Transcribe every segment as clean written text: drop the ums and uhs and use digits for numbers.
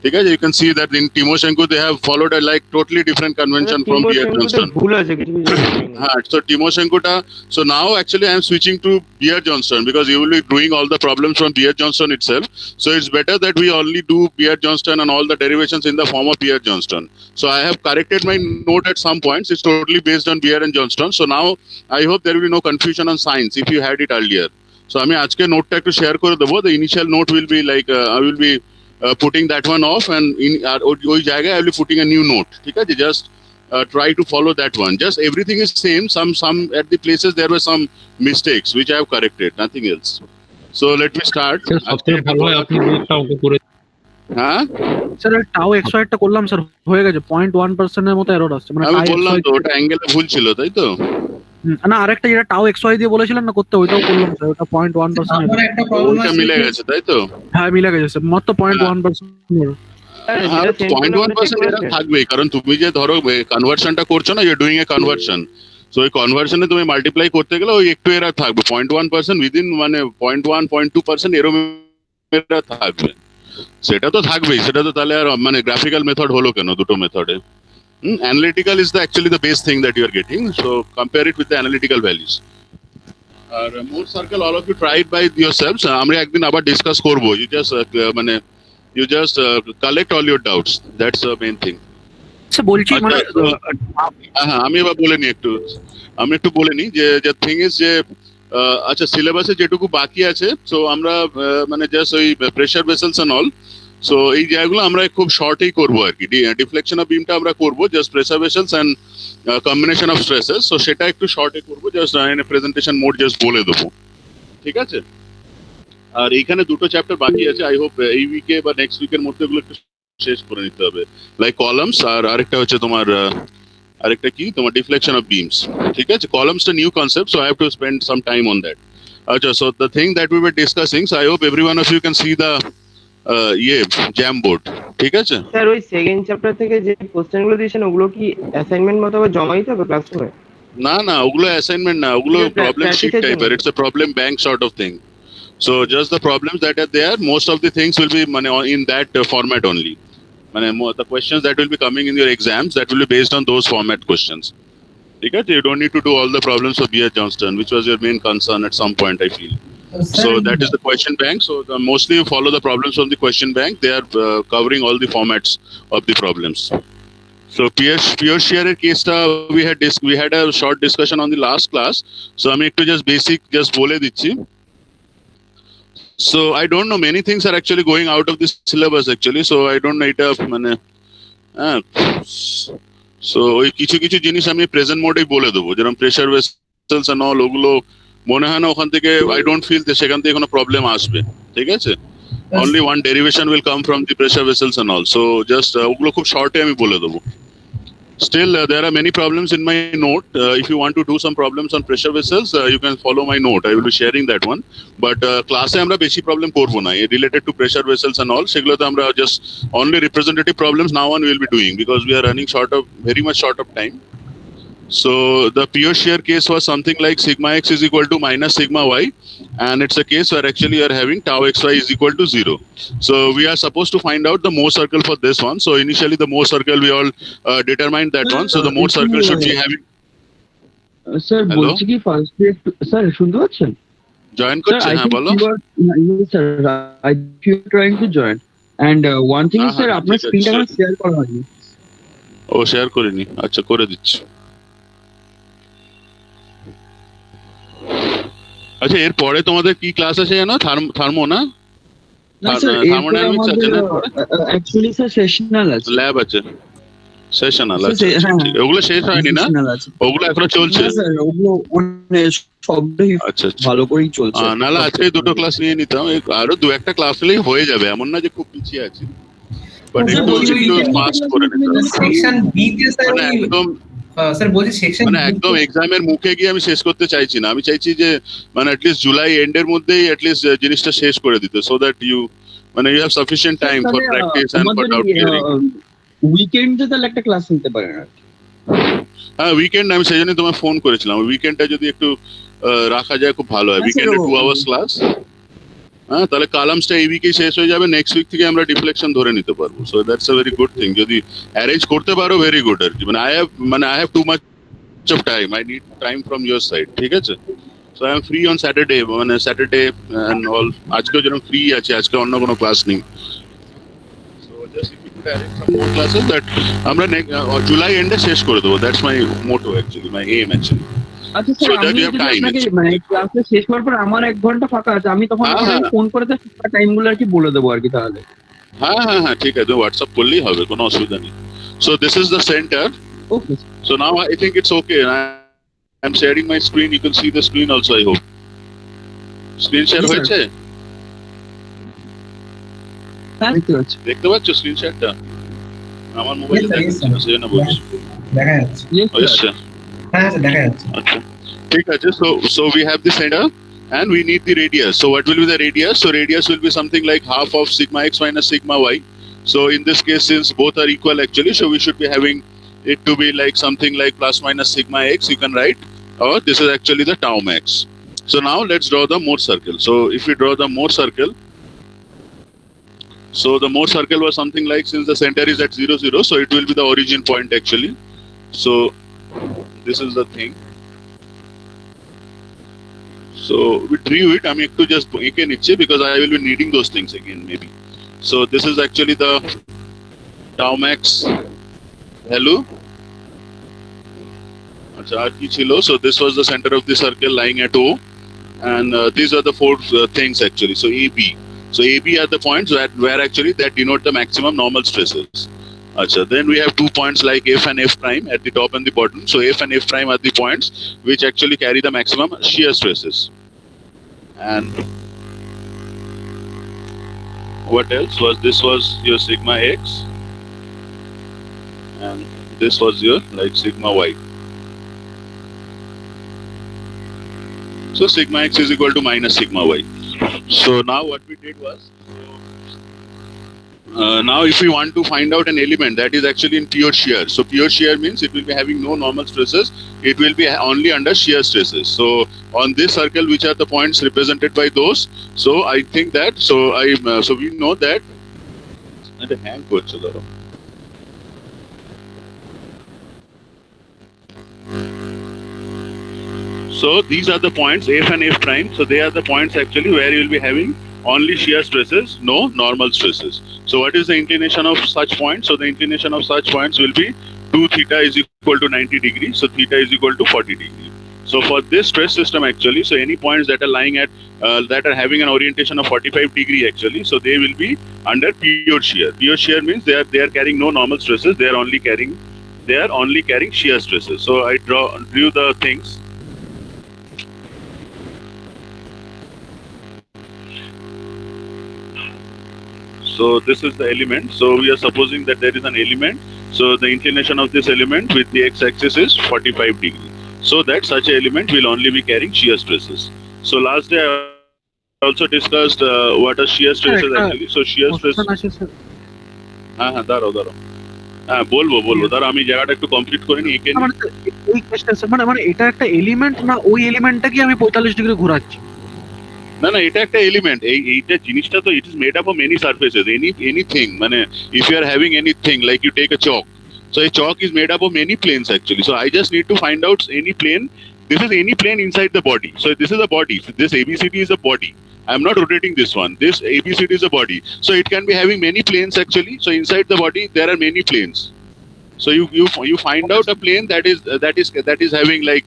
ঠিক আছে, you can see that in Timoshenko they have followed a like totally different convention from Beer Johnston. ভুল আছে কিছু কিছু So Timoshenko ta, so now actually I am switching to Beer Johnston because you will be doing all the problems from Beer Johnston itself. So it's better that we only do Beer Johnston and all the derivations in the form of Beer Johnston. So I have corrected my note at some points. It's totally based on Beer and Johnston. So now I hope there will be no confusion on signs if you had it earlier. So I mean, আজকে নোটটা একটু share করে দেবো. The initial note will be like I will be putting that one off, and in ওই জায়গায় I will be putting a new note. ঠিক আছে, just try to follow that one. Just everything is same. Some at the places there were some mistakes which I have corrected. Nothing else. So let me start. সবথেকে ভালো হয় আপনি একটা অঙ্ক করে হ্যাঁ স্যার টাও এক্সওয়াইড টা করলাম স্যার, হয়ে গেছে 0.1% এর মতো এরর আসছে, মানে আমি বললাম তো ওটা অ্যাঙ্গেলে ভুল ছিল, তাই তো? না আরেকটা যেটা টাও এক্সওয়াই দিয়ে বলেছিলেন না করতে, ওইটাও করলাম স্যার, ওটা 0.1%। আমার একটা প্রবলেম ওটা আছে, মিলে গেছে, তাই তো? হ্যাঁ মিলে গেছে স্যার, মাত্র 0.1% এরর। 0.1% এরর থাকবেই, কারণ তুমি যে ধরো কনভার্সনটা করছো না, you are doing a conversion. So ওই কনভার্সনে তুমি মাল্টিপ্লাই করতে গেলে ওই একটু এরর থাকবে। 0.1% উইদিন মানে 0.1-0.2% এরর থাকবে। সেটা তো থাকবেই, সেটা তো তাহলে আর মানে গ্রাফিক্যাল মেথড হলো কেন দুটো মেথডে? Analytical is actually the base thing that you are getting. So compare it with the analytical values. Mode circle, all of you try it by yourselves. আমরা একদিন আবার ডিসকাস করব। You just মানে you just collect all your doubts. That's the main thing. আচ্ছা বলছি মানে হ্যাঁ আমি এবার বলে নি একটু বলে নি যে থিং ইজ যে আচ্ছা সিলেবাসে যেটুকু বাকি আছে, সো আমরা মানে জাস্ট ওই pressure vessels and all, so এই জায়গাগুলো আমরা খুব শর্টেই করবো আর কি। ডিফ্লেকশন অফ বিমটা আমরা করবো just pressure vessels and combination of stresses, so সেটা একটু শর্টে করবো, জাস্ট প্রেজেন্টেশন মোড জাস্ট বলে দেবো, ঠিক আছে? আর এইখানে দুটো চ্যাপ্টার বাকি আছে, আই হোপ এই উইকে বা নেক্সট উইকের মধ্যে এগুলো একটু শেষ করে নিতে হবে, লাইক কলামস, আর আরেকটা হচ্ছে তোমার আরেকটা কি তোমার ডিফ্লেকশন অফ বিমস, ঠিক আছে? কলামসটা new concept, so I have to spend some time on that. আচ্ছা, so the thing that we were discussing, so I hope every one of you can see the Jamboard, ঠিক আছে? Sir ওই second chapter থেকে যে কোশ্চেনগুলো দিয়েছেন ওগুলো কি অ্যাসাইনমেন্ট মতো আবার জমা দিতে হবে ক্লাসরুমে? না ওগুলো অ্যাসাইনমেন্ট না, ওগুলো প্রবলেম শিট টাইপের, it's a problem bank sort of thing. So just the problems that are there, most of the things will be in that format only. The questions that will be coming in your exams, that will be based on those format questions. Okay? You don't need to do all the problems of Beer Johnston, which was your main concern at some point, I feel. So that is the question bank. So mostly you follow the problems from the question bank. They are covering all the formats of the problems. So pure shear case we had a short discussion on the last class. So I mean to just basic just bole dicchi. So I don't know, many things are actually going out of this syllabus actually, so I don't know এটা মানে so ওই কিছু জিনিস আমি present মোডেই বলে দেবো, যেরকম pressure vessels and all, ওগুলো মনে হয় না ওখান থেকে I don't feel যে সেখান থেকে কোনো প্রবলেম আসবে, ঠিক আছে? Only one derivation will come from the pressure vessels and all, so just ওগুলো খুব শর্টে আমি বলে দেবো। Still, there are many problems in my note. If you want to do some problems on pressure vessels, you can follow my note. I will be sharing that one. But class e amra beshi problem korbo na related to pressure vessels and all. Seglo to amra just only representative problems now on we will be doing, because we are running very much short of time. So the pure shear case was something like sigma x is equal to minus sigma y, and it's a case where actually you are having tau xy is equal to 0. So we are supposed to find out the Mohr circle for this one. So initially the Mohr circle we all determined that one. So the Mohr circle should be having. Sir বলছি কি first sir শুনতে পাচ্ছেন? Join করছেন? হ্যাঁ বলো sir, I you trying to join and one thing is sir আপনার স্ক্রিনটা share করা হয়নি। ও শেয়ার করিনি, আচ্ছা করে দিচ্ছি। আচ্ছা এর পরে তোমাদের কি ক্লাস আছে জানো? থার্মো না? থার্মোডাইনামিক্স আছে না? অ্যাকচুয়ালি স্যার সেশনাল আছে, ল্যাব আছে, সেশনাল আছে, ওগুলো শেষ হয়নি না? ওগুলো এখনো চলছে স্যার, ওগুলো সবটাই আচ্ছা ভালো করেই চলছে। নাহলে আজকে দুটো ক্লাস নিয়ে নিতাম, আরো দু একটা ক্লাস হলেই হয়ে যাবে, এমন না যে খুব পিছিয়ে আছি, বাট একটু ফাস্ট করে নিতে হবে। সেকশন বি তে স্যার একদম স্যার বলছি সেকশন মানে একদম এক্সামের মুখে গিয়ে আমি শেষ করতে চাইছি না, আমি চাইছি যে মানে অ্যাটলিস্ট জুলাই এন্ডের মধ্যেই অ্যাটলিস্ট জিনিসটা শেষ করে দিতে, সো দ্যাট ইউ মানে you have sufficient time for practice and for doubt clearing. উইকেন্ডে তাহলে একটা ক্লাস নিতে পারেন আর কি। হ্যাঁ উইকেন্ড, আমি সেই জন্যই তোমায় ফোন করেছিলাম, উইকেন্ডটা যদি একটু রাখা যায় খুব ভালো হয়। উইকেন্ডে 2 আওয়ার্স ক্লাস, হ্যাঁ, তাহলে কালামসটা এই উইকেই শেষ হয়ে যাবে, নেক্সট উইক থেকে আমরা ডিফ্লেকশন ধরে নিতে পারবো। So that's a very good thing, যদি অ্যারেঞ্জ করতে পারো ভেরি গুড আর কি। মানে I have to much of time, I need time from your side, ঠিক আছে? So I am free on Saturday, মানে স্যাটারডে এন্ড অল। আজকেও যেরকম ফ্রি আছে, আজকে অন্য কোনো ক্লাস নেই। So just if you could arrange some more classes that আমরা জুলাই এন্ডে শেষ করে দেবো। That's my Moto actually, my aim actually. আচ্ছা So স্যার, that আমি you have যদি time, আপনাকে it's- মানে ক্লাসে শেষ হওয়ার পর আমার 1 ঘন্টা ফাঁকা আছে, আমি তখন হ্যাঁ, আপনাকে হ্যাঁ। ফোন করে টাইম গুলো আর কি বলে দেবো আর কি তাহলে। হ্যাঁ হ্যাঁ হ্যাঁ, ঠিক আছে, হোয়াটসঅ্যাপ করলেই হবে, কোনো অসুবিধা নেই। So this is the centre. Okay. So now I think it's okay. I'm sharing my screen. You can see the screen also, I hope. Screen share Yes, sir. হয়েছে? দেখতে পাচ্ছি। দেখতে পাচ্ছ স্ক্রিন শেয়ারটা? আমার মোবাইলে Yes, sir, yes, দেখাচ্ছে sir. না, সেজন্য বলছি। দেখা যাচ্ছে। Yes, sir. এসছে? হ্যাঁ স্যার দেখা যাচ্ছে। আচ্ছা, ঠিক আছে। So we have the center and we need the radius. So what will be the radius? So radius will be something like half of sigma x minus sigma y. So in this case, since both are equal actually, so we should be having it to be like something like plus minus sigma x, you can write, or this is actually the tau max. So now let's draw the Mohr circle. So if we draw the Mohr circle, so the Mohr circle was something like, since the center is at 0, 0, so it will be the origin point actually. So this is the thing. So we drew it. I'm to just again because I will be needing those things again maybe. So this is actually the tau max value. So this was the center of the circle lying at O, and these are the four things actually. So AB. So AB are the points where actually that denote the maximum normal stresses. Then we have 2 points like F and F prime at the top and the bottom. So F and F prime are the points which actually carry the maximum shear stresses. And what else was this? Was your sigma x, and this was your like sigma y. So sigma x is equal to minus sigma y. So now what we did was, now if we want to find out an element that is actually in pure shear, so pure shear means it will be having no normal stresses, it will be only under shear stresses. So on this circle, which are the points represented by those, so I think that, so we know that, and a hang করছে ধরো। So these are the points F and F prime. So they are the points actually where you will be having only shear stresses, no normal stresses. So what is the inclination of such points? So the inclination of such points will be 2 theta is equal to 90 degrees. So theta is equal to 40 degrees. So for this stress system actually, so any points that are lying at, that are having an orientation of 45 degree actually, so they will be under pure shear. Pure shear means they are carrying no normal stresses. They are only carrying shear stresses. So I drew the things. So this is the element. So we are supposing that there is an element. So the inclination of this element with the x-axis is 45 degree. So that such an element will only be carrying shear stresses. So last day I also discussed what are shear stresses actually. So shear stress. হ্যাঁ হ্যাঁ, দাঁড়াও হ্যাঁ বলবো দাঁড়াও, আমি জায়গাটা একটু complete করে নিই। এই কেসটা মানে এটা একটা এলিমেন্ট না, ওই এলিমেন্টটা কি আমি 45 ডিগ্রি ঘোরাচ্ছি? না এটা একটা এলিমেন্ট, এইটা জিনিসটা তো it is made up of many surfaces, anything, মানে if you are having anything like you take a chalk, so a chalk is made up of many planes actually. So I just need to find out any plane. This is any plane inside the body. So this is a body. This ABCD is a body. I am not rotating this one. This ABCD is a body. So it can be having many planes actually. So inside the body there are many planes. So you find out a plane that is having like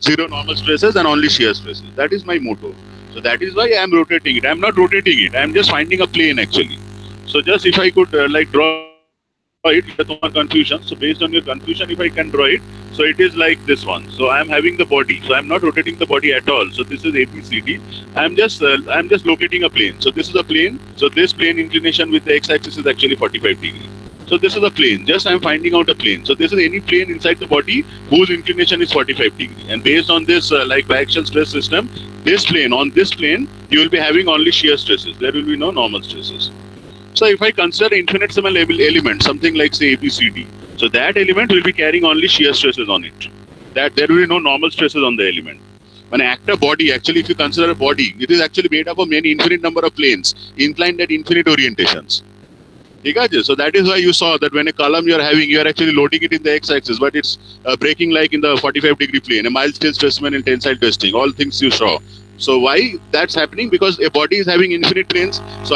zero normal stresses and only shear stresses. That is my motto. So that is why I am rotating it. I am not rotating it. I am just finding a plane actually. So just if I could like draw it, confusion. So based on your confusion, if I can draw it, so it is like this one. So I am having the body. So I am not rotating the body at all. So this is ABCD. I am just locating a plane. So this is a plane. So this plane inclination with the x-axis is actually 45 degree. So this is a plane. Just I am finding out a plane. So this is any plane inside the body whose inclination is 45 degree. And based on this like biaxial stress system, on this plane, you will be having only shear stresses. There will be no normal stresses. So if I consider infinitesimal element, something like say ABCD, so that element will be carrying only shear stresses on it. That there will be no normal stresses on the element. মানে একটা body, actually if you consider a body, it is actually made up of many infinite number of planes inclined at infinite orientations. ঠিক আছে? So that is why you saw that when a column you are having, you are actually loading it in the x-axis, but it's breaking like in the 45-degree plane, a mild steel specimen in tensile testing, all things you saw. So why that's happening? Because a body is having infinite planes. So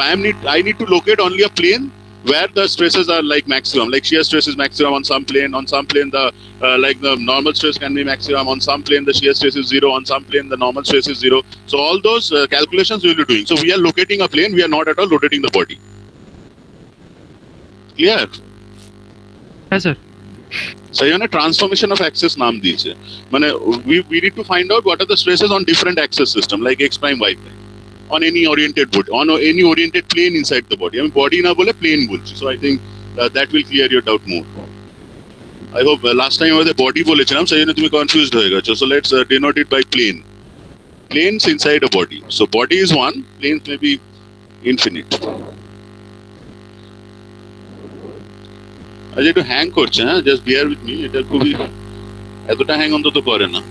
I need to locate only a plane where the stresses are like maximum, like shear stress is maximum on some plane the like the normal stress can be maximum, on some plane the shear stress is zero, on some plane the normal stress is zero. So all those calculations we will be doing. So we are locating a plane, we are not at all rotating the body. Clear? হ্যাঁ sir So you know transformation of axis নাম দিয়েছে, মানে we need to find out what are the stresses on different axis system like x prime y prime on any oriented body, on any oriented plane inside the body. I mean body na bole plane bolchi. So I think that will clear your doubt more. I hope last time আমাদের body বলেছিলাম সেই জন্য তুমি confused হয়ে গেছো. So let's denote it by plane. Planes inside a body. So body is one, planes may be infinite. আচ্ছা একটু hang করছে, হ্যাঁ, জাস্ট বিয়ার উইথ মি, এটা খুবই এতটা হ্যাং অন্তত করে না।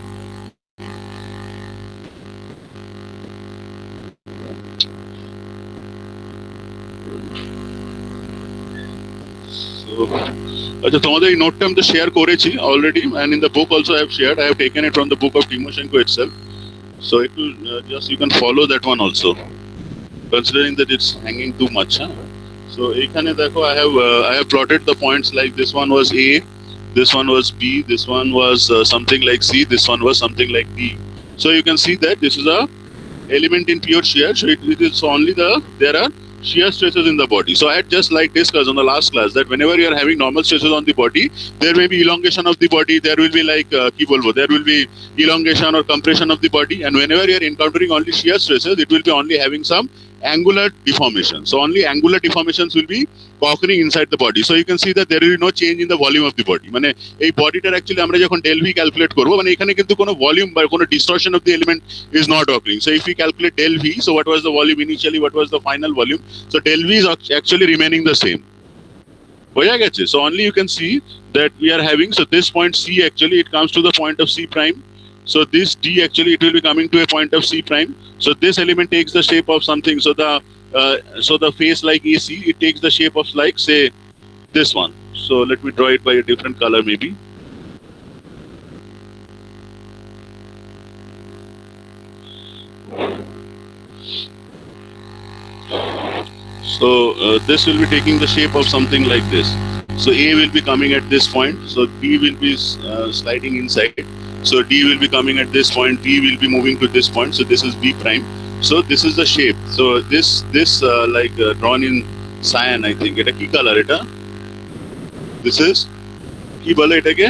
আচ্ছা তোমাদের এই নোটটা আমি তো শেয়ার করেছি already, and in the book also I have shared. I have taken it from the book of Timoshenko itself. So it will just you can follow that one also, considering that it's hanging too much. Huh? So ekhane dekho I have plotted the points like this one was A, this one was B, this one was something like C, this one was something like D. So you can see that this is a element in pure shear. So it is only there are shear stresses in the body. So I had just like discussed on the last class that whenever you are having normal stresses on the body, there may be elongation of the body, there will be like there will be elongation or compression of the body, and whenever you are encountering only shear stresses, it will be only having some angular deformation. So only angular deformations will be occurring inside the body. So you can see that there will be no change in the volume of the body. মানে এই বডিটার actually আমরা যখন del v calculate করব, মানে এখানে কিন্তু কোনো volume বা কোনো distortion of the element is not occurring. So if we calculate del v, so what was the volume initially, what was the final volume? So del v is actually remaining the same. বোঝা গেছে? So only you can see that we are having, so this point C actually it comes to the point of C prime. So this D actually it will be coming to a point of C prime. So this element takes the shape of something. So the face like AC, it takes the shape of like say this one. So let me draw it by a different color maybe. So this will be taking the shape of something like this. So A will be coming at this point. So B will be sliding inside. So D will be coming at this point. B will be moving to this point. So this is B prime. So this is the shape. So this drawn in cyan, I think. Eta ki color eta? This is ki bole etake?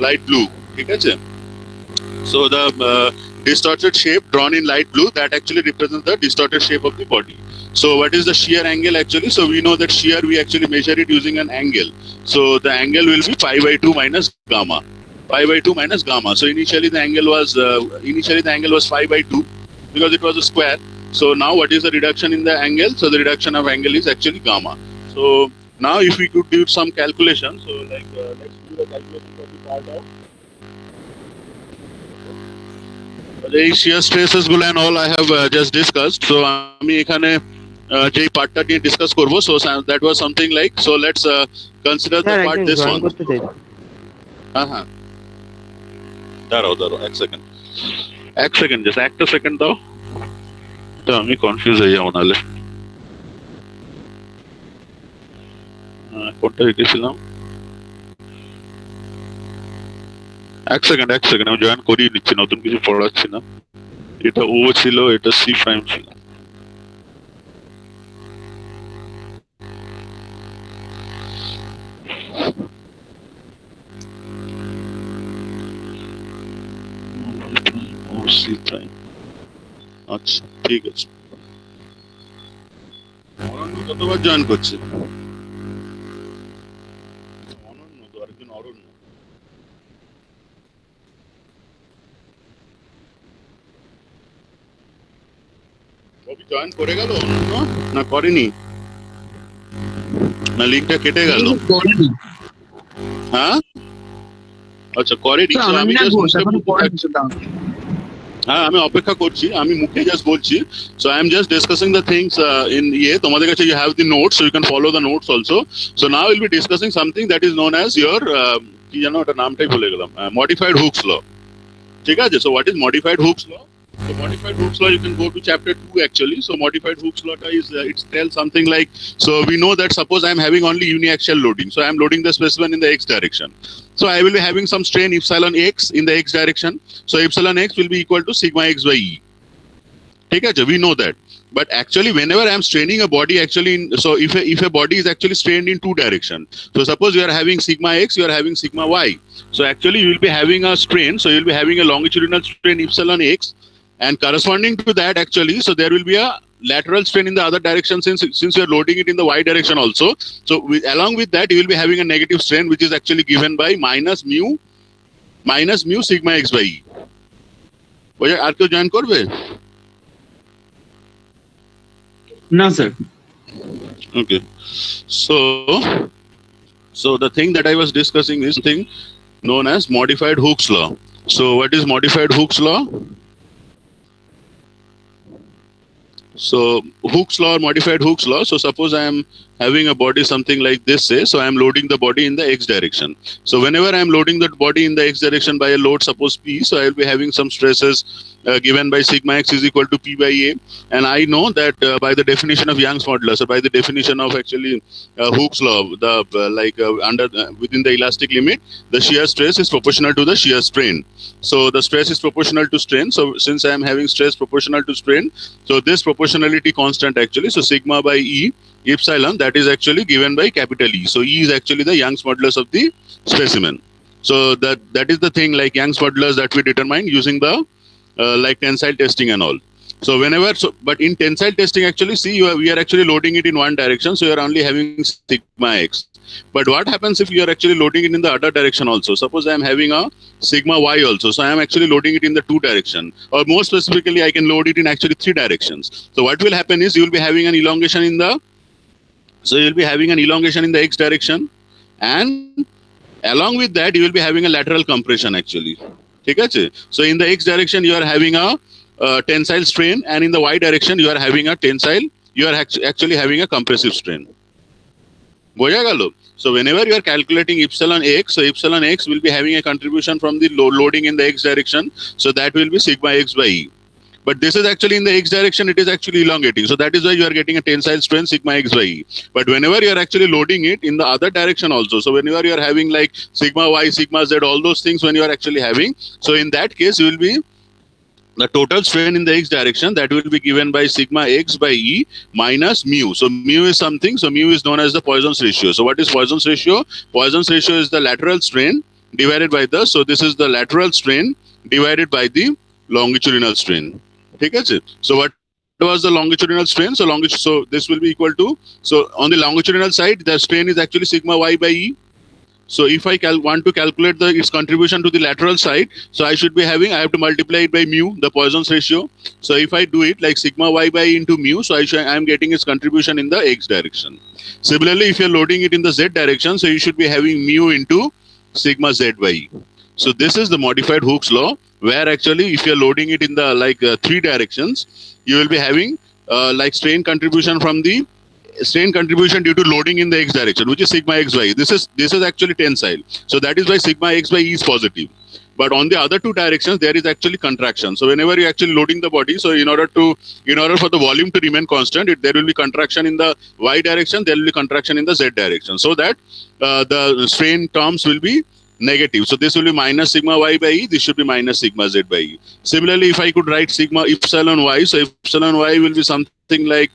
Light blue. ঠিক আছে? So the distorted shape drawn in light blue, that actually represents the distorted shape of the body. So what is the shear angle actually? So we know that shear we actually measure it using an angle. So the angle will be pi by 2 minus gamma. Pi by 2 minus gamma. So initially the angle was pi by 2 because it was a square. So now what is the reduction in the angle? So the reduction of angle is actually gamma. So now if we could do some calculation, so like let's do the calculation for the part out. এই shear stresses গুলো and all I have just discussed. So আমি এখানে যেই পার্টটা নিয়ে discuss করব, so that was something like, so let's consider the part this one. করতে চাই। হ্যাঁ দাঁড়াও এক সেকেন্ড জাস্ট একটা সেকেন্ড দাও, তো আমি কনফিউজ হয়ে যাবো নাহলে। কোনটা লিখেছিলাম? এক সেকেন্ড আমি জয়েন করিয়ে নিচ্ছি, নতুন কিছু পড়াচ্ছি না। এটা ও ছিল, এটা সি প্রাইম ছিল। সি প্রাইম, আচ্ছা ঠিক আছে। অরণ্য কতবার জয়েন করছে? অনন্য তো আরেকজন অরণ্য। জয়েন করে গেল না করেনি? না লিঙ্কটা কেটে গেল? করেনি। হ্যাঁ আচ্ছা করেনি স্যার So, আমি আনন্দ just ঘোষ মুখে এখন বলতে পড়ার থাকছি। হ্যাঁ আমি অপেক্ষা করছি, আমি মুখে জাস্ট বলছি। So I am just discussing the things in তোমাদের কাছে you have the notes, so you can follow the notes also. So now will be discussing something that is known as your কি জানো ওটা নামটাই ভুলে গেলাম, modified Hooke's law. ঠিক আছে, so what is modified Hooke's law? So modified Hooke's law, you can go to chapter 2 actually. So modified Hooke's law is it tells something like, so we know that suppose I am having only uniaxial loading, so I am loading the specimen in the x direction. So I will be having some strain epsilon x in the x direction. So epsilon x will be equal to sigma x by e. Okay, we know that. But actually, whenever I am straining a body, actually, so if a body is actually strained in two directions, so suppose you are having sigma x, you are having sigma y. So actually, you will be having a strain. So you will be having a longitudinal strain epsilon x, and corresponding to that, actually, so there will be a lateral strain in the other direction since you are loading it in the y direction also. So along with that, you will be having a negative strain, which is actually given by minus mu sigma x by e. বোঝা আর কেউ join করবে? না sir. Okay. So the thing that I was discussing is thing known as modified Hooke's law. So what is modified Hooke's law? So Hooke's law or modified Hooke's law. So suppose I am having a body something like this, say, so I am loading the body in the x direction. So whenever I am loading that body in the x direction by a load, suppose P, so I will be having some stresses given by sigma x is equal to P by A. And I know that by the definition of Young's modulus, or by the definition of actually Hooke's law, the within the elastic limit, the shear stress is proportional to the shear strain. So the stress is proportional to strain. So since I am having stress proportional to strain, so this proportionality constant actually, so sigma by E epsilon, that is actually given by capital E. So E is actually the Young's modulus of the specimen. So that is the thing like Young's modulus that we determine using the like tensile testing and all. So whenever, but in tensile testing actually, see we are actually loading it in one direction, so you are only having sigma x. But what happens if you are actually loading it in the other direction also? Suppose I am having a sigma y also, so I am actually loading it in the two direction, or more specifically I can load it in actually three directions. So what will happen is you will be having an elongation in the, so you will be having an elongation in the x direction, and along with that you will be having a lateral compression actually. Okay? So in the x direction you are having a tensile strain, and in the y direction you are having a tensile, you are actually having a compressive strain. বোঝা গেল? So whenever you are calculating epsilon x, so epsilon x will be having a contribution from the loading in the x direction, so that will be sigma x by e. But this is actually in the x direction, it is actually elongating, so that is why you are getting a tensile strain sigma x by e. But whenever you are actually loading it in the other direction also, so whenever you are having like sigma y, sigma z, all those things when you are actually having, so in that case you will be the total strain in the x direction, that will be given by sigma x by e minus mu. So mu is something, so mu is known as the Poisson's ratio. So what is Poisson's ratio? Poisson's ratio is the lateral strain divided by the, so this is the lateral strain divided by the longitudinal strain. Okay? So what was the longitudinal strain? So so this will be equal to, so on the longitudinal side the strain is actually sigma y by e. So if I want to calculate its contribution to the lateral side, so I should be having, I have to multiply it by mu, the Poisson's ratio. So if I do it like sigma y by e into mu, so I am getting its contribution in the x direction. Similarly, if you're loading it in the z direction, so you should be having mu into sigma z by e. So this is the modified Hooke's law, where actually if you're loading it in the like three directions, you will be having like strain contribution from the strain contribution due to loading in the x direction, which is sigma x by e. This is actually tensile, so that is why sigma x by e is positive. But on the other two directions there is actually contraction. So whenever you actually loading the body, so in order for the volume to remain constant, there will be contraction in the y direction, there will be contraction in the z direction, so that the strain terms will be negative. So this will be minus sigma y by e, this should be minus sigma z by e. Similarly, if I could write sigma epsilon y, so epsilon y will be something like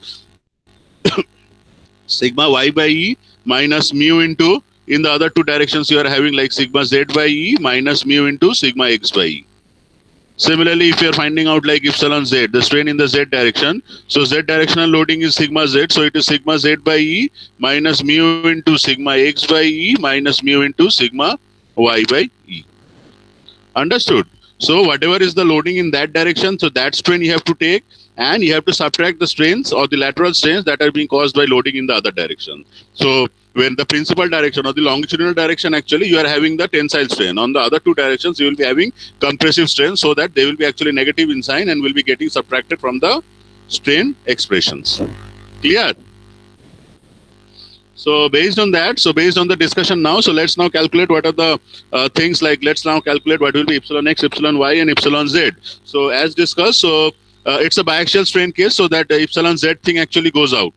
sigma y by e minus mu into, in the other two directions you are having like sigma z by e minus mu into sigma x by e. Similarly, if you are finding out like epsilon z, the strain in the z direction, so z directional loading is sigma z, so it is sigma z by e minus mu into sigma x by e minus mu into sigma y by e. Understood? So whatever is the loading in that direction, so that strain you have to take, and you have to subtract the strains or the lateral strains that are being caused by loading in the other direction. So when the principal direction or the longitudinal direction, actually you are having the tensile strain. On the other two directions, you will be having compressive strain, so that they will be actually negative in sign and will be getting subtracted from the strain expressions. Clear? So based on that, so based on the discussion now, so let's now calculate what are the things like, let's now calculate what will be epsilon x, epsilon y, and epsilon z. So as discussed, so it's a biaxial strain case, so that the epsilon z thing actually goes out.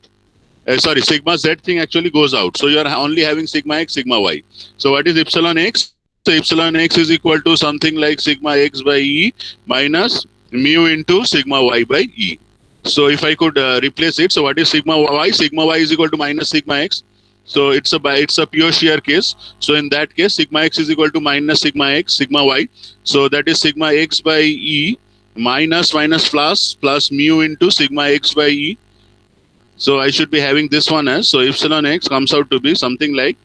Sorry, sigma z thing actually goes out. So you are only having sigma x, sigma y. So what is epsilon x? So epsilon x is equal to something like sigma x by e minus mu into sigma y by e. So if I could replace it, so what is sigma y? Sigma y is equal to minus sigma x. So it's a pure shear case. So in that case, sigma x is equal to minus sigma x, sigma y. So that is sigma x by e minus plus mu into sigma x by e. So I should be having this one as, so epsilon x comes out to be something like,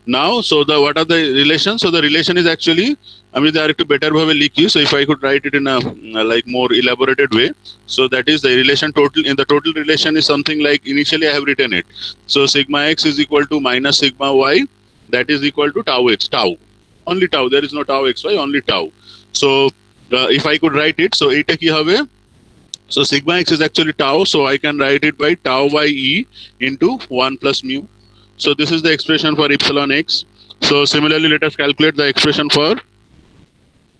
now, so the what are the relations? So the relation is actually, I mean, direct to better bhave likhi. So if I could write it in a like more elaborated way, so that is the relation total. In the total relation is something like, initially I have written it. So sigma x is equal to minus sigma y, that is equal to tau x, tau, only tau. There is no tau xy, only tau. So if I could write it, so eta ki have. So sigma x is actually tau, so I can write it by tau by e into 1 plus mu. So this is the expression for epsilon x. So similarly, let us calculate the expression for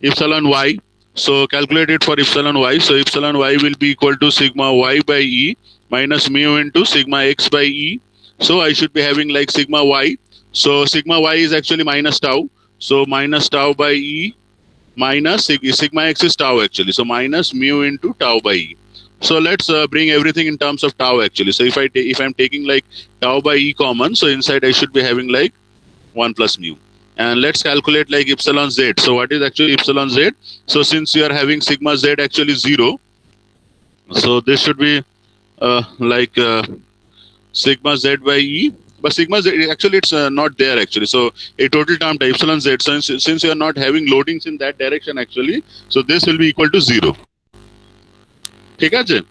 epsilon y. So calculate it for epsilon y. So epsilon y will be equal to sigma y by e minus mu into sigma x by e. So I should be having like sigma y. So sigma y is actually minus tau. So minus tau by e minus sigma x is tau actually. So minus mu into tau by e. So let's bring everything in terms of tau actually. So if I'm taking like tau by e common, so inside I should be having like 1 plus mu. And let's calculate like epsilon z. So what is actually epsilon z? So since you are having sigma z actually 0, so this should be sigma z by e. But sigma z actually it's not there actually. So a total term epsilon z. So since you are not having loadings in that direction actually, so this will be equal to 0. Okay.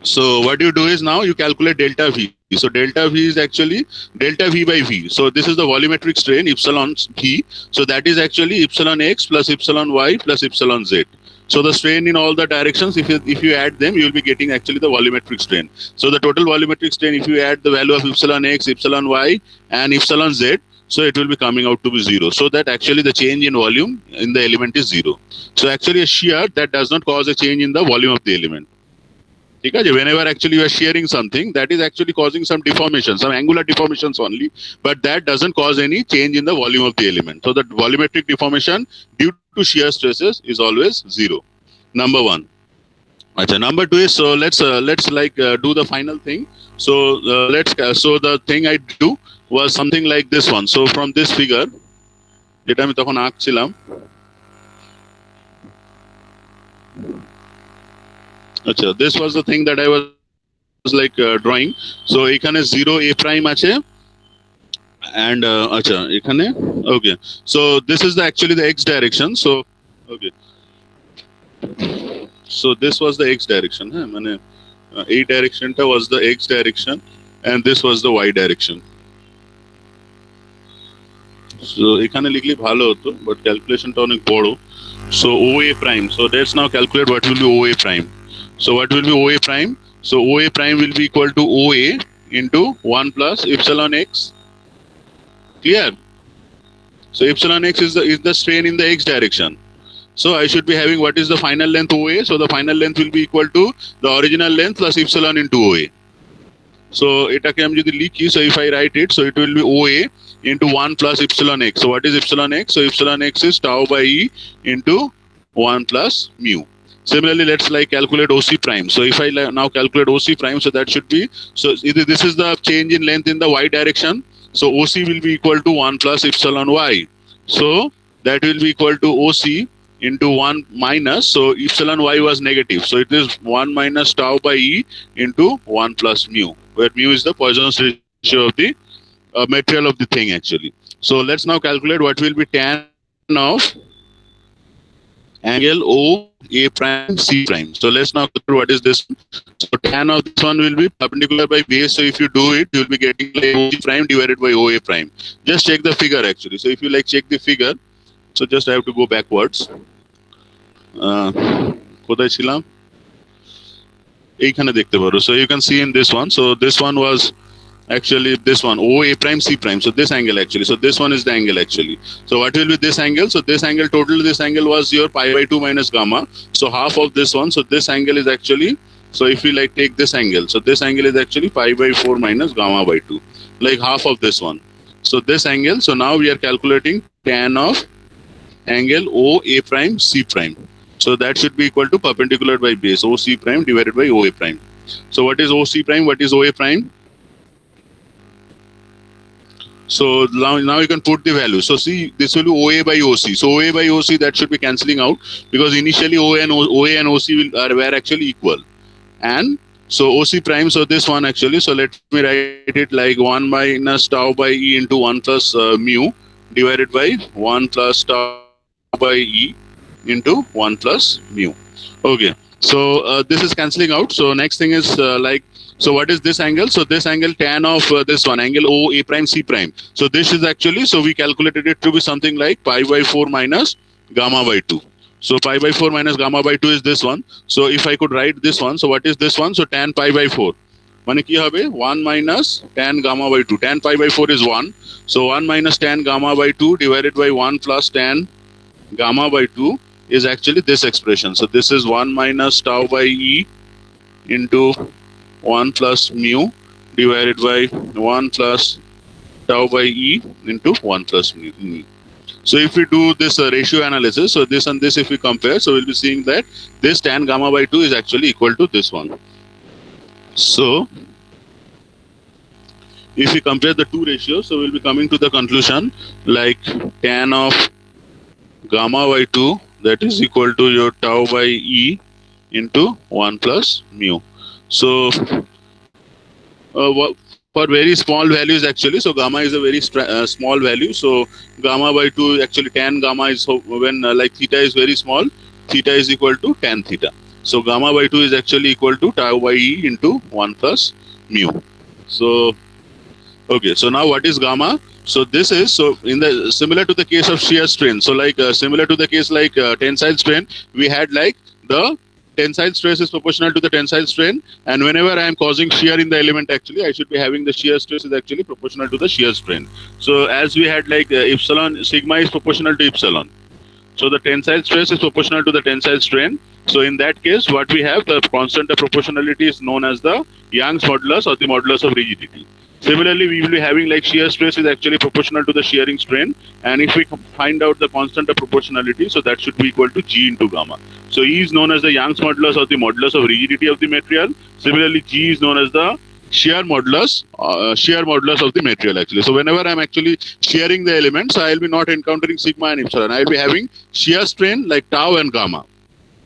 So what you do is now you calculate delta V. So delta V is actually delta V by V. So this is the volumetric strain epsilon V. So that is actually epsilon x plus epsilon y plus epsilon z. So the strain in all the directions, if you add them, you will be getting actually the volumetric strain. So the total volumetric strain, if you add the value of epsilon x, epsilon y, and epsilon z, so it will be coming out to be 0. So that actually the change in volume in the element is 0. So actually a shear that does not cause a change in the volume of the element. Whenever actually you are shearing something, that is actually causing some deformation, some angular deformations only, but that doesn't cause any change in the volume of the element. So the volumetric deformation due to shear stresses is always 0. Number 1. Number 2 is, so let's like do the final thing. So so the thing I do was something like this one. So from this figure, যেটা আমি তখন আঁকছিলাম, this was the thing that I was like drawing. So এখানে 0 a prime আছে, and এখানে, okay. So this is actually the x direction. So okay. So this was the x direction. মানে a direction was the x direction, and this was the y direction. So এখানে লিখলে ভালো হতো, but calculation টা অনেক বড়. So OA prime. So let's now calculate what will be OA prime. So what will be OA prime? So OA prime will be equal to OA into 1 plus epsilon x. Clear? So epsilon x is the strain in the x direction. So I should be having what is the final length OA. So the final length will be equal to the original length plus epsilon into OA. So এটাকে আমি যদি লিখি, so if I write it, so it will be OA into 1 plus epsilon x. So what is epsilon x? So epsilon x is tau by e into 1 plus mu. Similarly, let's like calculate OC prime. So if I now calculate OC prime, so that should be, so this is the change in length in the y direction. So OC will be equal to 1 plus epsilon y. So that will be equal to OC into 1 minus, so epsilon y was negative. So it is 1 minus tau by e into 1 plus mu, where mu is the Poisson's ratio of the material of the thing actually. So let's now calculate what will be tan of angle OA prime C prime. So let's now go through what is this. So tan of this one will be perpendicular by base. So if you do it, you'll be getting like OC prime divided by OA prime. Just check the figure actually. So if you like check the figure, so just I have to go backwards. কোথায় ছিলাম? এইখানে দেখতে পারো. So you can see in this one. So this one was actually this one OA prime C prime. So this angle actually. So this one is the angle actually. So what will be this angle? So this angle total, this angle was your pi by 2 minus gamma. So half of this one. So this angle is actually, so if we like take this angle, so this angle is actually pi by 4 minus gamma by 2, like half of this one. So this angle, so now we are calculating tan of angle OA prime C prime. So that should be equal to perpendicular by base OC prime divided by OA prime. So what is OC prime? What is OA prime? So now you can put the value. So see, this will be OA by OC. So OA by OC, that should be cancelling out because initially OA and OC were actually equal. And so OC prime, so this one actually, so let me write it like 1 minus tau by E into 1 plus mu divided by 1 plus tau by E into 1 plus mu. Okay, so this is cancelling out. So next thing is like, so what is this angle? So this angle tan of this one, angle OA prime C prime. So this is actually, so we calculated it to be something like pi by 4 minus gamma by 2. So pi by 4 minus gamma by 2 is this one. So if I could write this one, so what is this one? So tan pi by 4. মানে কি হবে 1 minus tan gamma by 2. Tan pi by 4 is 1. So 1 minus tan gamma by 2 divided by 1 plus tan gamma by 2 is actually this expression. So this is 1 minus tau by E into 1 plus mu divided by 1 plus tau by E into 1 plus mu. So if we do this ratio analysis, so this and this if we compare, so we'll be seeing that this tan gamma by 2 is actually equal to this one. So if we compare the two ratios, so we'll be coming to the conclusion like tan of gamma by 2, that is equal to your tau by E into 1 plus mu. So for very small values actually, so gamma is a very small value. So gamma by 2 actually tan gamma is when like theta is very small, theta is equal to tan theta. So gamma by 2 is actually equal to tau by E into 1 plus mu. So okay, so now what is gamma? So this is, so in the similar to the case of shear strain, so like similar to the case like tensile strain, we had like the tensile stress is proportional to the tensile strain, and whenever I am causing shear in the element actually, I should be having the shear stress is actually proportional to the shear strain. So as we had like epsilon, sigma is proportional to epsilon. So the tensile stress is proportional to the tensile strain. So in that case, what we have, the constant of proportionality is known as the Young's modulus or the modulus of rigidity. Similarly, we will be having like shear stress is actually proportional to the shearing strain, and if we find out the constant of proportionality, so that should be equal to G into gamma. So E is known as the Young's modulus or the modulus of rigidity of the material. Similarly, G is known as the shear modulus of the material actually. So whenever I'm actually shearing the elements, I'll be not encountering sigma and epsilon. I'll be having shear strain like tau and gamma.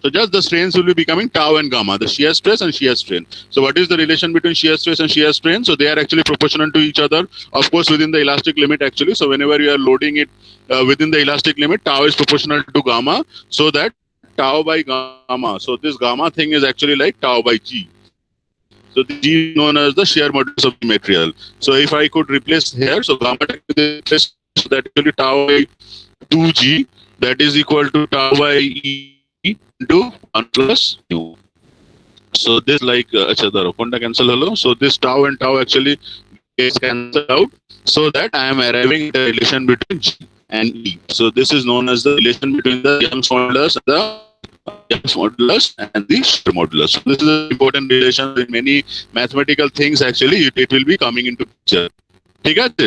So just the strains will be becoming tau and gamma, the shear stress and shear strain. So what is the relation between shear stress and shear strain? So they are actually proportional to each other, of course within the elastic limit actually. So whenever you are loading it within the elastic limit, tau is proportional to gamma, so that tau by gamma. So this gamma thing is actually like tau by G. So the G is known as the shear modulus of the material. So if I could replace here, so gamma so that will be tau by 2G, that is equal to tau by E into 1 plus mu. So this like acha daro konta cancel holo. So this tau and tau actually gets cancelled out, so that I am arriving at the relation between G and E. So this is known as the relation between the Young's modulus and the Young's modulus and the shear modulus. So this is an important relation in many mathematical things actually. It will be coming into picture. ঠিক আছে?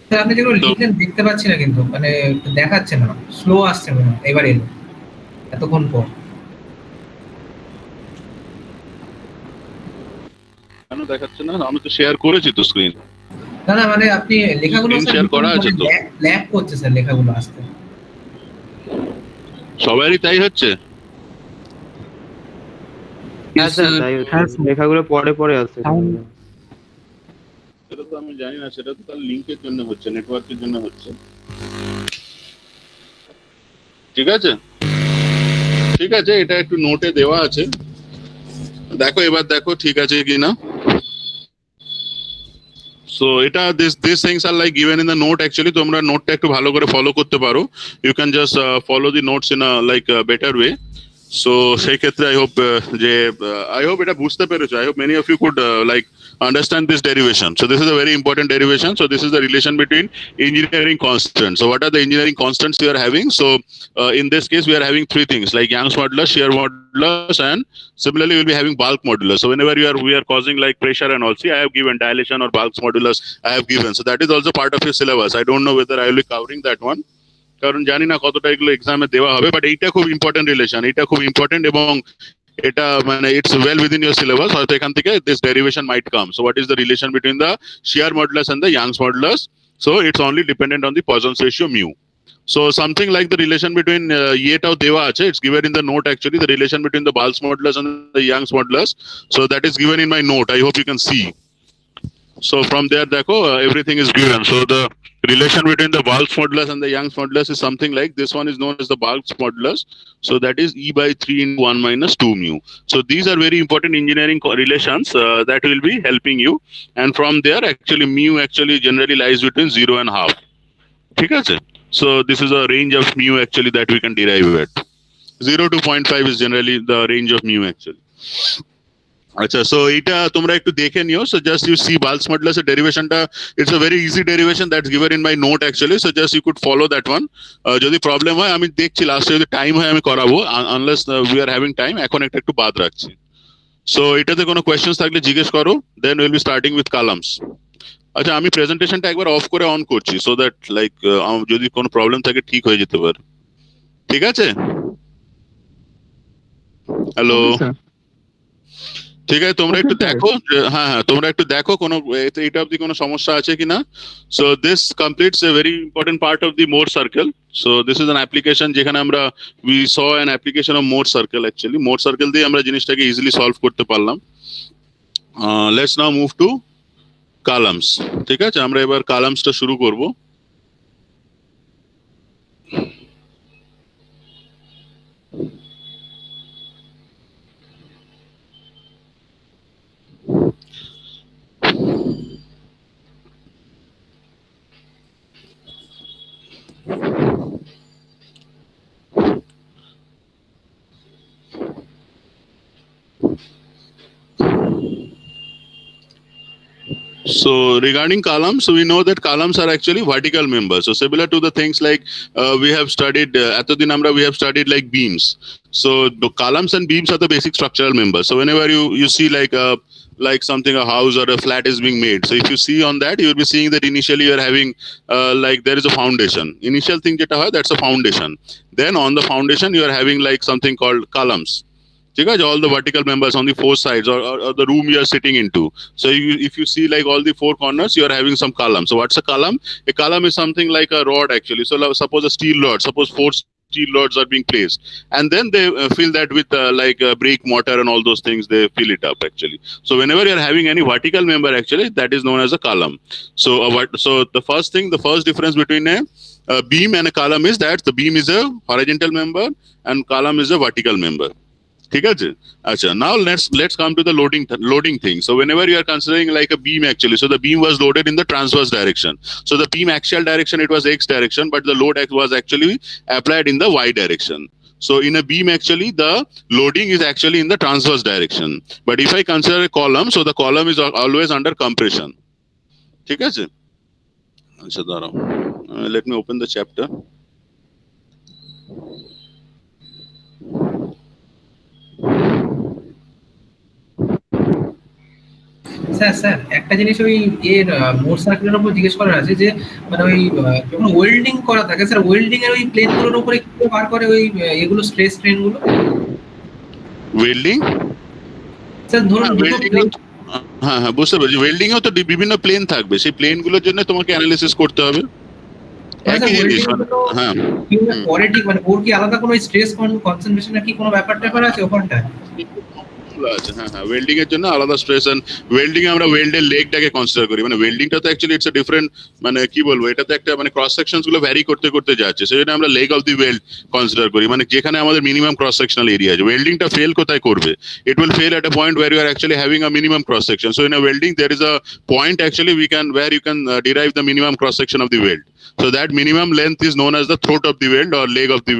Sir আপনি যেগুলো লিখলেন দেখতে পাচ্ছি না, কিন্তু মানে দেখাচ্ছে না, স্লো আসছে মনে হয় এবার এলো এতক্ষণ পর। কেন দেখাচ্ছে না? আমি তো শেয়ার করেছি তো স্ক্রিন। না না, মানে আপনি লেখাগুলো শেয়ার করা আছে তো, ল্যাগ করছে স্যার লেখাগুলো আসতে। সবারই তাই হচ্ছে? হ্যাঁ স্যার, তাই হচ্ছে। লেখাগুলো পরে পরে আসছে। সেটা তো আমি জানি না, সেটা তো তার লিংকের জন্য হচ্ছে, নেটওয়ার্কের জন্য হচ্ছে। ঠিক আছে, ঠিক আছে, এটা একটু নোটে দেওয়া আছে, দেখো এবার দেখো ঠিক আছে কিনা। So এটা these things are like given in the note actually, তোমরা নোটটা একটু ভালো করে ফলো করতে পারো, you can just follow the notes in a like a better way. So সেই ক্ষেত্রে I hope এটা বুঝতে পেরেছো, I hope many of you could like understand this derivation. So this is a very important derivation. So this is the relation between engineering constants. So what are the engineering constants we are having? So in this case we are having three things like Young's modulus, shear modulus, and similarly we'll be having bulk modulus. So whenever we are causing like pressure and all, see I have given dilation or bulk modulus I have given. So that is also part of your syllabus. I don't know whether I will be covering that one, কারণ জানি না কতটা এগুলো এক্সামে দেওয়া হবে, but এইটা খুব ইম্পর্টেন্ট রিলেশন, এটা খুব ইম্পর্টেন্ট এবং এটা মানে it's well within your syllabus, হয়তো এখান থেকে this derivation might come. So what is the relation between the shear modulus and the Young's modulus? So it's only dependent on the Poisson's ratio mu. So something like the relation between Yetaw Deva Ache, it's given in the note actually, the relation between the Balk's modulus and the Young's modulus. So that is given in my note. I hope you can see. So from there, everything is given. So the relation between the Balk's modulus and the Young's modulus is something like this one is known as the Balk's modulus. So that is E by 3 into 1 minus 2 mu. So these are very important engineering relations that will be helping you. And from there, actually mu actually generally lies between 0 and half. ঠিক আছে? So this is a range of mu actually that we can derive at. 0 to 0.5 is generally the range of mu actually. আচ্ছা, so এটা তোমরা একটু দেখে নিও। So just you see bulk's modulus এর ডেরিভেশনটা, it's a very easy derivation that's given in my note actually. So just you could follow that one. যদি problem হয় আমি দেখছি লাস্টে, যদি টাইম হয় আমি করাবো, unless we are having time, এখন একটু বাদ রাখছি। সো এটাতে কোনো কোয়েশ্চেন্স থাকলে জিজ্ঞেস করো, then will be starting with columns. আচ্ছা, আমি প্রেজেন্টেশনটা একবার অফ করে অন করছি, সো দ্যাট লাইক যদি কোনো প্রবলেম থাকে ঠিক হয়ে যেতে পারে। ঠিক আছে? হ্যালো, ঠিক আছে, তোমরা একটু দেখো, হ্যাঁ হ্যাঁ, তোমরা একটু দেখো কোনো এটা অবধি কোনো সমস্যা আছে কিনা। So this completes a very important part of the more circle. So this is an application যেখানে আমরা we saw an application of more circle. Actually more circle দিয়ে আমরা জিনিসটাকে ইজিলি সলভ করতে পারলাম। Let's now move to columns. ঠিক আছে, আমরা এবার কলামসটা শুরু করব। So regarding columns, we know that columns are actually vertical members. So similar to the things like we have studied, we have studied like beams. So the columns and beams are the basic structural members. So whenever you see like something, a house or a flat is being made. So if you see on that, you will be seeing that initially you are having like there is a foundation. Initial thing jeta hoy, that's a foundation. Then on the foundation, you are having like something called columns. All the vertical members on the four sides or the room you are sitting into. So if you see like all the four corners, you are having some column. So what's a column? A column is something like a rod actually. So suppose a steel rod, suppose 4 steel rods are being placed, and then they fill that with like brick, mortar and all those things, they fill it up actually. So whenever you are having any vertical member actually, that is known as a column. So the first difference between a beam and a column is that the beam is a horizontal member and column is a vertical member. ঠিক আছে? আচ্ছা, now let's come to the loading thing. So whenever you are considering like a beam actually, so the beam was loaded in the transverse direction. So the beam axial direction, it was x direction, but the load was actually applied in the y direction. So in a beam actually the loading is actually in the transverse direction. But if I consider a column, so the column is always under compression. ঠিক আছে? আচ্ছা দাঁড়াও, let me open the chapter. Sir একটা জিনিস ওই এর মোর সার্কেলের উপর জিজ্ঞেস করার আছে যে মানে ওই যখন ওয়েল্ডিং করা থাকে স্যার, ওয়েল্ডিং এর ওই প্লেনগুলোর উপরে কি বার করে ওই এগুলো স্ট্রেস স্ট্রেন গুলো? ওয়েল্ডিং স্যার ধরুন হ্যাঁ হ্যাঁ বুঝতে পারছি, ওয়েল্ডিং এও তো বিভিন্ন প্লেন থাকবে, সেই প্লেন গুলোর জন্য তোমাকে অ্যানালিসিস করতে হবে। একই জিনিস, হ্যাঁ পরে ঠিক মানে ওর কি আলাদা কোনো স্ট্রেস কনসেন্ট্রেশনের কি কোনো ব্যাপার ট্যাপার আছে ওখানটায়? আছে, হ্যাঁ হ্যাঁ, ওয়েল্ডিং এর জন্য আলাদা স্ট্রেস, এন্ড ওয়েল্ডিং এ আমরা ওয়েল্ডের লেগটাকে কনসিডার করি, মানে ওয়েল্ডিংটা তো অ্যাকচুয়ালি ইটস এ ডিফারেন্ট, মানে কি বলবো, এটা তো একটা মানে ক্রস সেকশনস গুলো ভ্যারি করতে করতে যাচ্ছে, সেজন্য আমরা leg of the weld consider করি, মানে যেখানে আমাদের মিনিমাম ক্রস সেকশনাল এরিয়া আছে। ওয়েল্ডিংটা ফেল কোথায় করবে? It will fail at a point where you are actually having a minimum cross section. So in a welding there is a point actually where you can derive the minimum cross section of the weld. So that minimum length is known as the throat of the weld or leg of the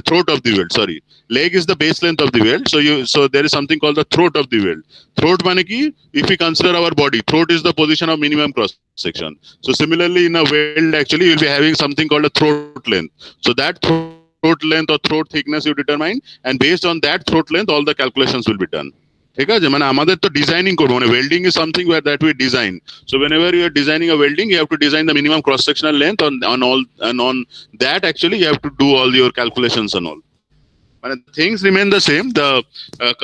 throat of the weld. Sorry, leg is the base length of the weld. So there is something called the throat of the weld. Throat mane ki, if we consider our body, throat is the position of minimum cross section. So similarly in a weld actually you will be having something called a throat length. So that throat length or throat thickness you determine, and based on that throat length all the calculations will be done. ঠিক আছে, মানে আমাদের তো designing করবো, মানে welding is something where that we design. So whenever you are designing a welding you have to design the minimum cross sectional length on all, and on that actually you have to do all your calculations and all. মানে things remain the same, the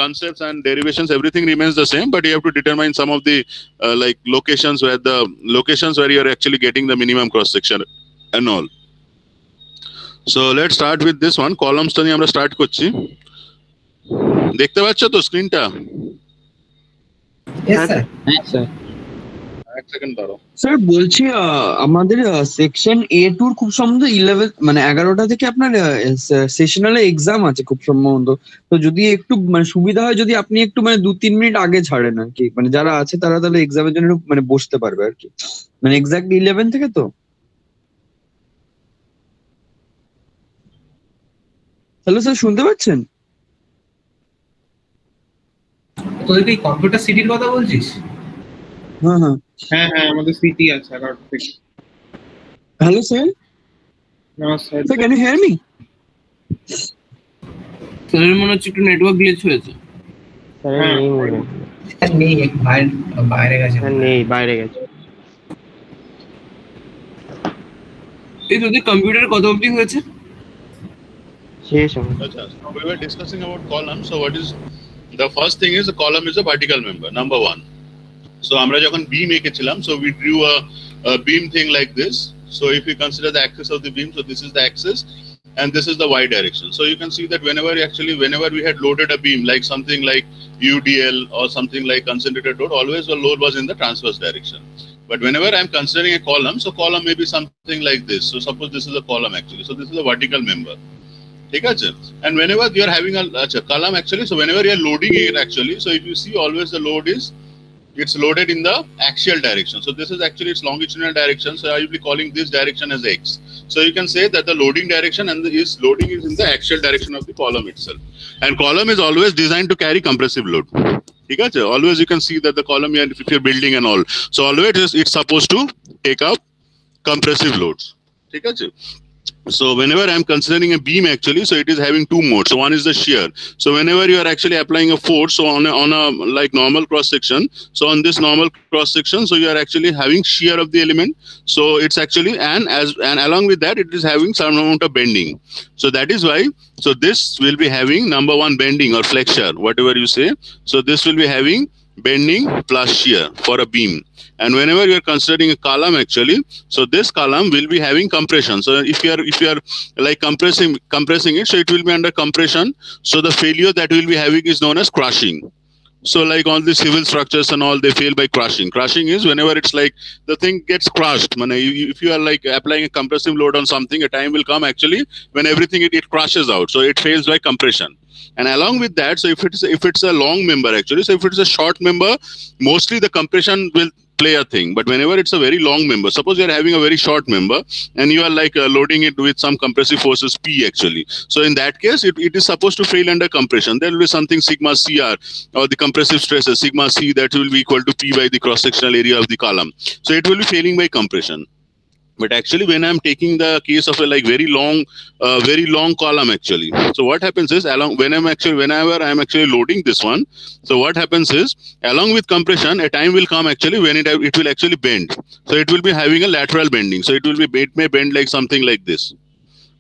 concepts and derivations everything remains the same, but you have to determine some of the like locations where you are actually getting the minimum cross section and all. So let's start with this one, columns টা নিয়ে আমরা start করছি। দেখতে পাচ্ছ তো স্ক্রিনটা? Yes, sir. হ্যাঁ sir. এক সেকেন্ড দাঁড়াও। স্যার বলছি আমাদের সেকশন A2 খুব সম্ভবত 11 মানে 11টা থেকে আপনার সেশনালে এক্সাম আছে খুব সম্ভবত। তো যদি একটু মানে সুবিধা হয় যদি আপনি একটু মানে 2-3 মিনিট আগে ছাড়েন আর কি, মানে যারা আছে তারা তাহলে এক্সামের জন্য একটু মানে বসতে পারবে আর কি, মানে এক্স্যাক্টলি 11 থেকে। তো হ্যালো স্যার, শুনতে পাচ্ছেন? তোদের কি কম্পিউটার সিটির কথা বলছিস? হ্যাঁ হ্যাঁ হ্যাঁ হ্যাঁ আমাদের সিটি আছে 11 থেকে। হ্যালো স্যার, নমস্কার sir can you hear me? স্যারের মনে হচ্ছে একটু নেটওয়ার্ক গ্লিচ হয়েছে। স্যার হ্যাঁ। নেই মনে হয়। স্যার নেই, বাইরে গেছে। স্যার নেই, বাইরে গেছে। এই তোদের কম্পিউটার কত অবধি হয়েছে? শেষ হবে। Achha, so we were discussing about columns. So what is the first thing is the column is a vertical member, number one. So আমরা যখন beam এঁকেছিলাম, so we drew a beam thing like this. So if you consider the axis of the beam, so this is the axis and this is the y direction. So you can see that whenever we had loaded a beam like something like UDL or something like concentrated load, always the load was in the transverse direction. But whenever I'm considering a column, so column may be something like this. So suppose this is a column actually. So this is a vertical member. ঠিক আছে, and whenever you are having a column actually, so whenever you are loading it actually, so if you see always the load is, it's loaded in the axial direction. So this is actually its longitudinal direction, so I will be calling this direction as x. So you can say that the loading direction and loading is in the axial direction of the column itself, and column is always designed to carry compressive load. ঠিক আছে, always you can see that the column here, if you're building and all, so always it's supposed to take up compressive loads. ঠিক আছে, so whenever I'm considering a beam actually, so it is having two modes. So one is the shear. So whenever you are actually applying a force, so on a like normal cross section, so on this normal cross section, so you are actually having shear of the element. So it's actually and along with that it is having some amount of bending. So that is why, so this will be having number one bending or flexure, whatever you say. So this will be having bending plus shear for a beam. And whenever you are considering a column actually, so this column will be having compression. So if you are like compressing it, so it will be under compression. So the failure that will be having is known as crushing. So like all the civil structures and all, they fail by crushing. Crushing is whenever it's like the thing gets crushed. If you are like applying a compressive load on something, a time will come actually when everything it crushes out. So it fails by compression. And along with that, so if it's a long member actually, so if it's a short member, mostly the compression will play a thing. But whenever it's a very long member, suppose you're having a very short member and you are like loading it with some compressive forces P actually, so in that case it is supposed to fail under compression. There will be something sigma CR or the compressive stresses sigma C that will be equal to P by the cross sectional area of the column. So it will be failing by compression. But actually when I'm taking the case of a like very long column actually, so what happens is whenever I'm actually loading this one, so what happens is along with compression a time will come actually when it will actually bend. So it will be having a lateral bending. So it may bend like something like this,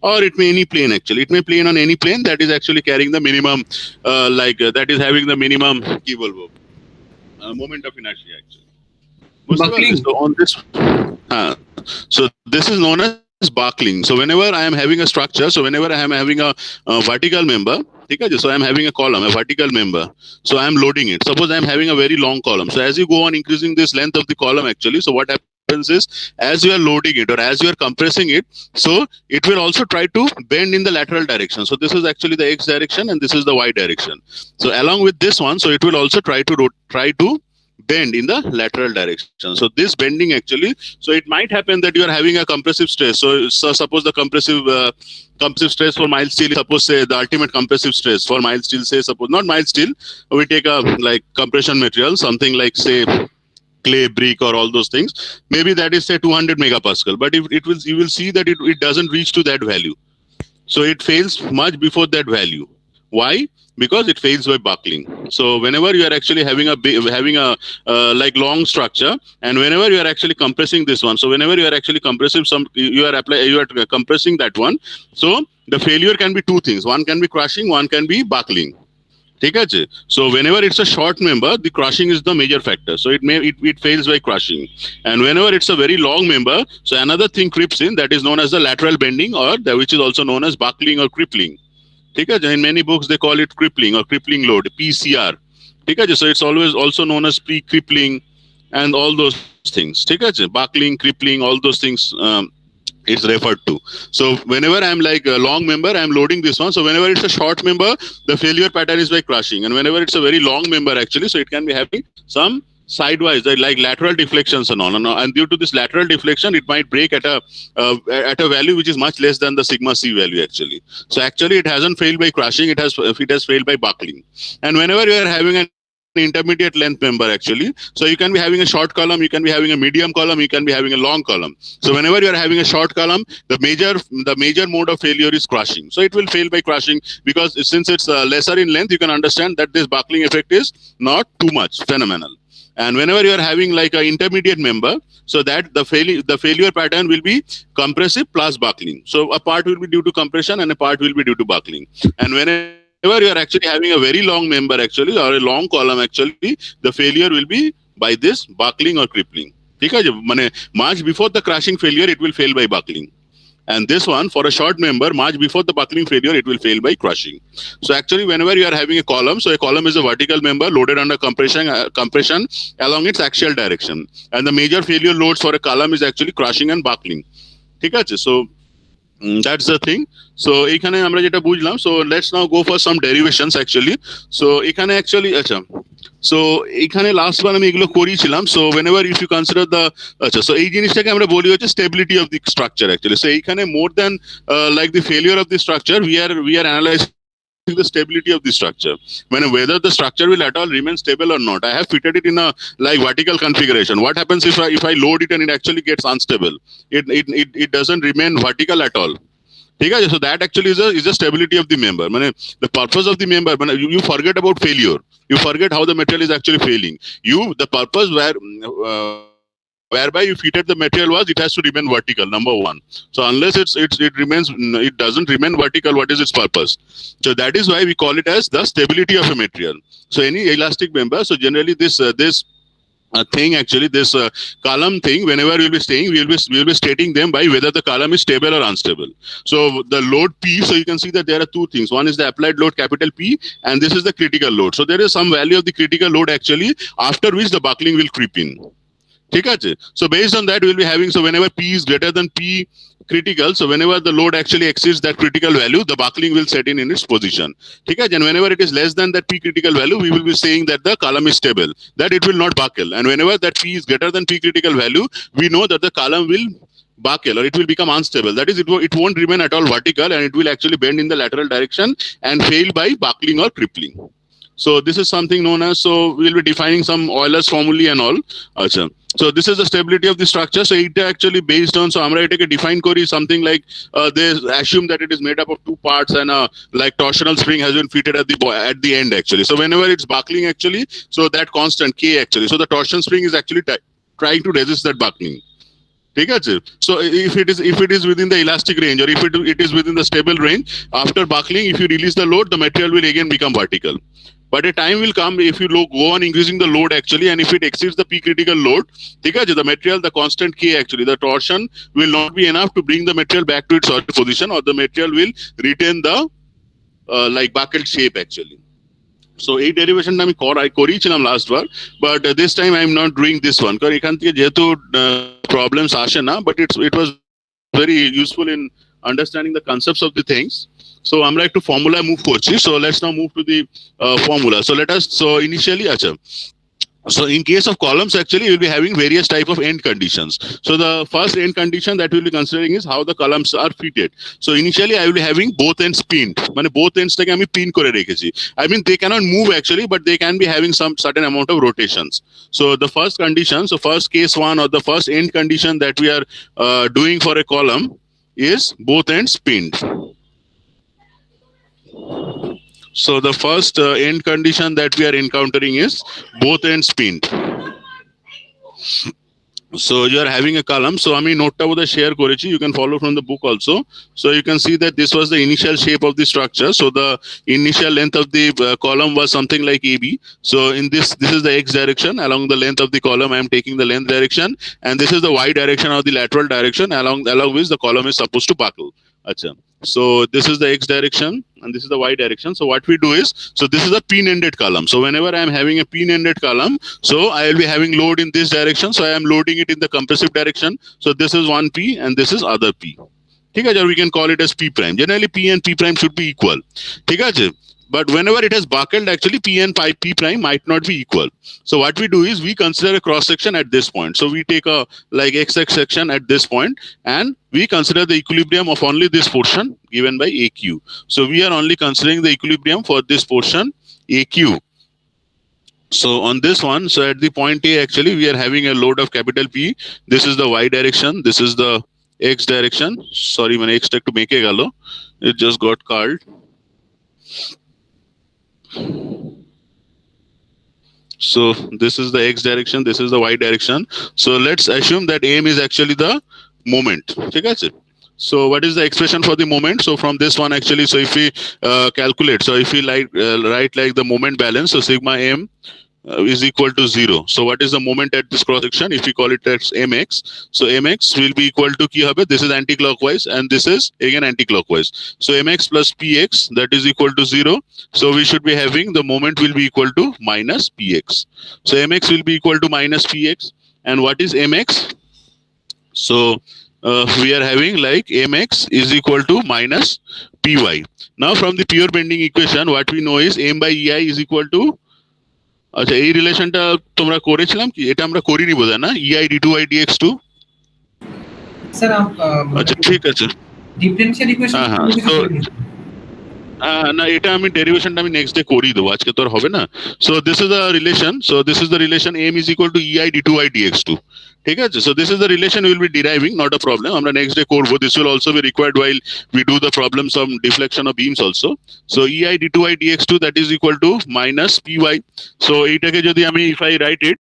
or it may any plane actually. It may plane on any plane that is actually carrying the minimum that is having the minimum moment of inertia actually. Buckling. So on this so this is known as buckling. So whenever I am having a structure, so whenever I am having a vertical member, ठीक है, so I am having a column, a vertical member, so I am loading it. Suppose I am having a very long column, so as you go on increasing this length of the column actually, so what happens is as you are loading it or as you are compressing it, so it will also try to bend in the lateral direction. So this is actually the x direction and this is the y direction. So along with this one, so it will also try to bend in the lateral direction. So this bending actually, so it might happen that you are having a compressive stress. So suppose the compressive stress for mild steel, suppose say the ultimate compressive stress for mild steel, say suppose not mild steel, we take a like compression material, something like say clay, brick, or all those things. Maybe that is say 200 megapascal, but if it will, you will see that it doesn't reach to that value. So it fails much before that value. Why? Because it fails by buckling. So whenever you are actually having a like long structure, and whenever you are actually compressing this one, so whenever you are actually compressing you are compressing that one. So the failure can be two things. One can be crushing, one can be buckling. Okay? So whenever it's a short member, the crushing is the major factor. So it fails by crushing. And whenever it's a very long member, so another thing creeps in that is known as the lateral bending, or which is also known as buckling or crippling. Okay? In many books they call it crippling or crippling load, PCR. Okay? So it's always also known as pre-crippling and all those things. Okay? Buckling, crippling, all those things. It's referred to. So whenever I'm like a long member, I'm loading this one. So whenever it's a short member, the failure pattern is by crushing. And whenever it's a very long member actually, so it can be having some sidewise, like lateral deflections and all. And due to this lateral deflection, it might break at a value which is much less than the sigma C value actually. So actually it hasn't failed by crushing, it has failed by buckling. And whenever you are having an intermediate length member actually, so you can be having a short column, you can be having a medium column, you can be having a long column. So whenever you are having a short column, the major mode of failure is crushing. So it will fail by crushing, because since it's lesser in length, you can understand that this buckling effect is not too much phenomenal. And whenever you are having like an intermediate member, so that the failure pattern will be compressive plus buckling. So a part will be due to compression and a part will be due to buckling. And whenever you are actually having a very long member actually, or a long column actually, the failure will be by this buckling or crippling. Okay? Much before the crushing failure, it will fail by buckling. And this one, for a short member, much before the buckling failure, it will fail by crushing. So actually, whenever you are having a column, so a column is a vertical member loaded under compression along its axial direction. And the major failure loads for a column is actually crushing and buckling. Okay? So that's the thing. So এখানে আমরা যেটা বুঝলাম, so let's now go for some derivations actually. So এখানে actually so এখানে last বার আমি এগুলো করিয়েছিলাম. So whenever if you consider the so এই জিনিসটাকে আমরা বলি হচ্ছে stability of the structure actually. So এইখানে more than like the failure of the structure, we are analyzing the stability of the structure, whether the structure will at all remain stable or not. I have fitted it in a like vertical configuration. What happens if I load it and it actually gets unstable? It doesn't remain vertical at all. Okay? So that actually is a stability of the member. The purpose of the member, you forget about failure. You forget how the material is actually failing. The purpose whereby you fitted the material was it has to remain vertical, number one. So unless it doesn't remain vertical, what is its purpose? So that is why we call it as the stability of a material. So any elastic member, so generally this thing actually, this column thing, whenever we'll be saying, we'll be stating them by whether the column is stable or unstable. So the load P, so you can see that there are two things. One is the applied load capital P, and this is the critical load. So there is some value of the critical load actually, after which the buckling will creep in. Okay? So based on that, we'll be having, so whenever P is greater than P critical, so whenever the load actually exceeds that critical value, the buckling will set in its position. Okay? And whenever it is less than that P critical value, we will be saying that the column is stable, that it will not buckle. And whenever that P is greater than P critical value, we know that the column will buckle or it will become unstable. That is, it won't remain at all vertical, and it will actually bend in the lateral direction and fail by buckling or crippling. So this is something known as, so we'll be defining some Euler's formulae and all. So this is the stability of the structure. So it actually based on, so আমরা এটাকে define করি something like they assume that it is made up of two parts and like torsional spring has been fitted at the end actually. So whenever it's buckling actually, so that constant K actually, so the torsion spring is actually trying to resist that buckling. Okay? So if it is within the elastic range, or if it is within the stable range, after buckling, if you release the load, the material will again become vertical. But a time will come if you go on increasing the load actually, and if it exceeds the P critical load, the material, the constant K actually, the torsion will not be enough to bring the material back to its original position, or the material will retain the like bucket shape actually. So এই ডেরিভেশনটা আমি করিয়েছিলাম last bar, but this time I am not doing this one, কারণ এখান থেকে যেহেতু problems আসে না, but it was very useful in understanding the concepts of the things. So আমরা একটু ফর্মুলা মুভ করছি. So let's now move to the formula. So let us, so initially আচ্ছা, so in case of columns, actually, you'll be having various type of end conditions. So the first end condition that we'll be considering is how the columns are fitted. So initially, I will be having both ends pinned. মানে both ends থেকে আমি pin করে রেখেছি. I mean, they cannot move actually, but they can be having some certain amount of rotations. So the first condition, so first case one or the first end condition that we are doing for a column is both ends pinned. So the first end condition that we are encountering is both ends pinned. So you are having a column. So I mean, note টা share করেছি. You can follow from the book also. So you can see that this was the initial shape of the structure. So the initial length of the column was something like AB. So in this is the X direction. Along the length of the column, I am taking the length direction, and this is the Y direction or the lateral direction along which the column is supposed to buckle. Acha. So this is the X direction and this is the Y direction. So what we do is, so this is a pin-ended column. So whenever I am having a pin-ended column, so I will be having load in this direction. So I am loading it in the compressive direction. So this is one P and this is other P. ঠিক আছে, we can call it as P prime. Generally P and P prime should be equal. ঠিক আছে, but whenever it has buckled, actually P and P prime might not be equal. So what we do is we consider a cross section at this point. So we take a like XX section at this point and we consider the equilibrium of only this portion given by AQ. So we are only considering the equilibrium for this portion AQ. So on this one, so at the point A, actually we are having a load of capital P. This is the Y direction. This is the X direction. Sorry, man, X to make a galo. It just got called. So this is the X direction, this is the Y direction. So let's assume that M is actually the moment. ঠিক আছে? So what is the expression for the moment? So from this one actually, so if we calculate, so if we write like the moment balance, so sigma M is equal to 0. So what is the moment at this cross section? If we call it as mx, so mx will be equal to ki hobe, this is anti-clockwise and this is again anti-clockwise. So mx plus px, that is equal to 0. So we should be having the moment will be equal to minus px. So mx will be equal to minus px. And what is mx? So we are having like mx is equal to minus py. Now from the pure bending equation, what we know is m by ei is equal to, আচ্ছা এই রিলেশনটা তোমরা করেছিলাম কি? এটা আমরা করিনি বোধহয় না, ei d2i dx2. স্যার আচ্ছা ঠিক আছে, ডিফারেনশিয়াল ইকুয়েশন না এটা আমি ডেরিভেশনটা আমি নেক্সট ডে করিয়ে দেবো, আজকে তো আর হবে না. So this is the relation, so this is the relation m is equal to ei d2i dx2. ঠিক আছে, so this is the relation will be ডিরাইভিং, not a problem, আমরা নেক্সট ডে করবো. This will also be required while we do the problems of deflection of beams also. So ei d2i dx2 that is equal to minus py. So এইটাকে যদি আমি if I write it,